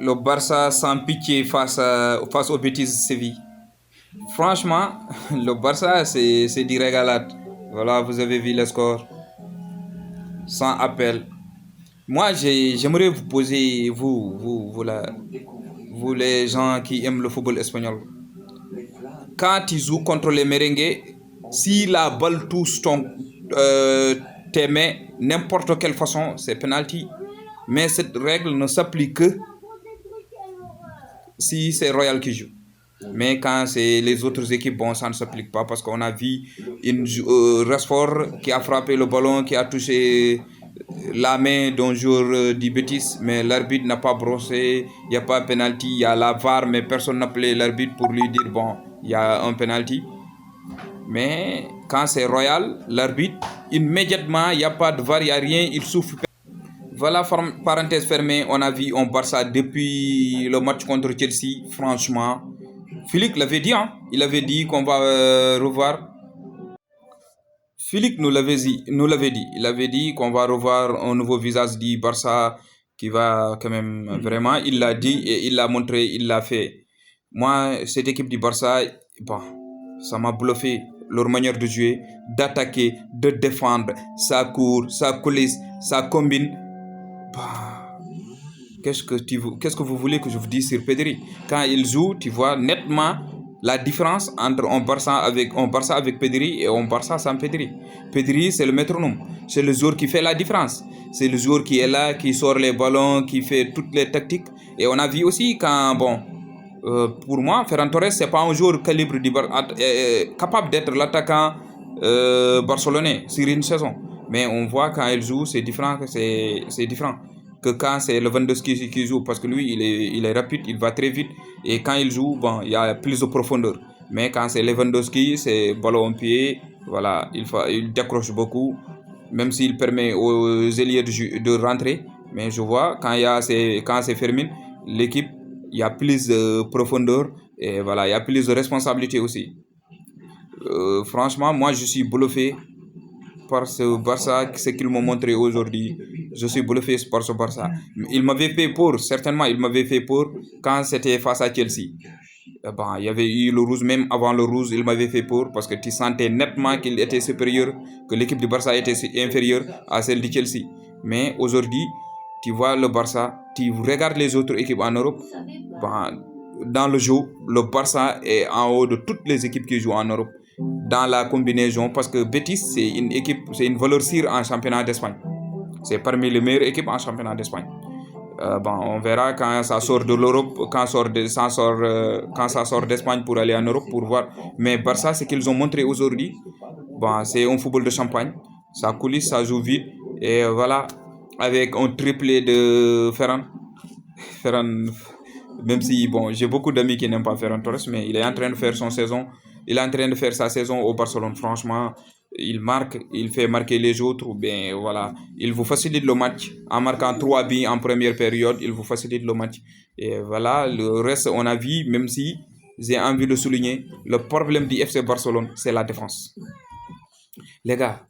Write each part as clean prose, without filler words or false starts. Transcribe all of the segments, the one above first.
Le Barça sans pitié face aux bêtises Séville. Franchement, le Barça, c'est du régalade. Voilà, vous avez vu le score. Sans appel. Moi, j'aimerais vous poser, vous les gens qui aiment le football espagnol. Quand tu joues contre les merengues, si la balle touche tes mains, n'importe quelle façon, c'est penalty. Mais cette règle ne s'applique que si c'est Royal qui joue. Mais quand c'est les autres équipes, bon, ça ne s'applique pas parce qu'on a vu Rashford qui a frappé le ballon, qui a touché la main d'un joueur du Betis, mais l'arbitre n'a pas brossé, il n'y a pas de penalty, il y a la VAR, mais personne n'a appelé l'arbitre pour lui dire, bon, il y a un penalty. Mais quand c'est Royal, l'arbitre, immédiatement, il n'y a pas de VAR, il n'y a rien, il souffle. Voilà, parenthèse fermée, on a vu un Barça depuis le match contre Chelsea, franchement. Philippe l'avait dit, hein? Il avait dit qu'on va revoir. Philippe nous l'avait dit. Il avait dit qu'on va revoir un nouveau visage du Barça qui va quand même vraiment. Il l'a dit et il l'a montré, il l'a fait. Moi, cette équipe du Barça, bon, ça m'a bluffé. Leur manière de jouer, d'attaquer, de défendre, ça court, ça coulisse, ça combine. Bah, qu'est-ce que vous voulez que je vous dise sur Pedri? Quand il joue, tu vois nettement la différence entre un Barça avec Pedri et un Barça sans Pedri. Pedri, c'est le métronome. C'est le joueur qui fait la différence. C'est le joueur qui est là, qui sort les ballons, qui fait toutes les tactiques. Et on a vu aussi quand, bon, pour moi, Ferran Torres, c'est pas un joueur capable d'être l'attaquant barcelonais sur une saison. Mais on voit quand il joue, c'est différent, c'est différent que quand c'est Lewandowski qui joue, parce que lui, il est rapide, il va très vite, et quand il joue, bon, il y a plus de profondeur. Mais quand c'est Lewandowski, c'est ballon au pied, voilà, il décroche beaucoup, même s'il permet aux ailiers de rentrer. Mais je vois, quand c'est Fermin, l'équipe, il y a plus de profondeur, et voilà, il y a plus de responsabilité aussi. Franchement, moi, je suis bluffé par ce Barça, ce qu'ils m'ont montré aujourd'hui. Je suis bluffé par ce Barça. Il m'avait fait peur, certainement, il m'avait fait peur quand c'était face à Chelsea. Ben, il y avait eu le rouge, même avant le rouge, il m'avait fait peur parce que tu sentais nettement qu'il était supérieur, que l'équipe du Barça était inférieure à celle de Chelsea. Mais aujourd'hui, tu vois le Barça, tu regardes les autres équipes en Europe, ben, dans le jeu, le Barça est en haut de toutes les équipes qui jouent en Europe dans la combinaison parce que Betis, c'est une valeur sûre en championnat d'Espagne. C'est parmi les meilleures équipes en championnat d'Espagne. Bon, on verra quand ça sort de l'Europe, quand ça sort d'Espagne pour aller en Europe pour voir. Mais Barça, ce qu'ils ont montré aujourd'hui, bon, c'est un football de champagne. Ça coulisse, ça joue vite. Et voilà, avec un triplé de Ferran. Ferran, même si, bon, j'ai beaucoup d'amis qui n'aiment pas Ferran Torres, mais il est en train de faire son saison. Il est en train de faire sa saison au Barcelone. Franchement, il marque, il fait marquer les autres. Bien, voilà, il vous facilite le match. En marquant 3 buts en première période, il vous facilite le match. Et voilà, le reste, on a vu, même si j'ai envie de souligner, le problème du FC Barcelone, c'est la défense. Les gars,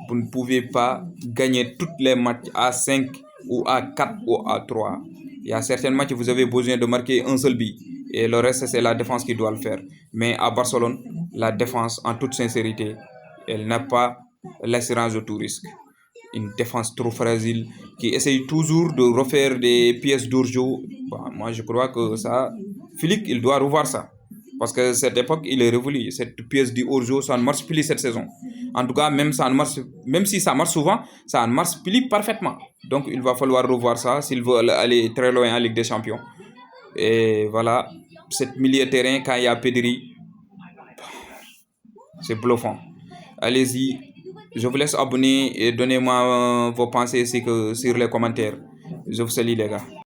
vous ne pouvez pas gagner tous les matchs à 5 ou à 4 ou à 3. Il y a certains matchs où vous avez besoin de marquer un seul but. Et le reste, c'est la défense qui doit le faire. Mais à Barcelone, la défense, en toute sincérité, elle n'a pas l'assurance de tout risque. Une défense trop fragile qui essaye toujours de refaire des pièces d'Urjo. Bah, moi, je crois que ça, Philippe, il doit revoir ça. Parce que cette époque, il est révolu. Cette pièce du Orjo, ça ne marche plus cette saison. En tout cas, même si ça marche souvent, ça ne marche plus parfaitement. Donc, il va falloir revoir ça s'il veut aller très loin en Ligue des Champions. Et voilà, cette milieu de terrain, quand il y a Pedri, c'est bluffant. Allez-y, je vous laisse abonner et donnez-moi vos pensées sur les commentaires. Je vous salue les gars.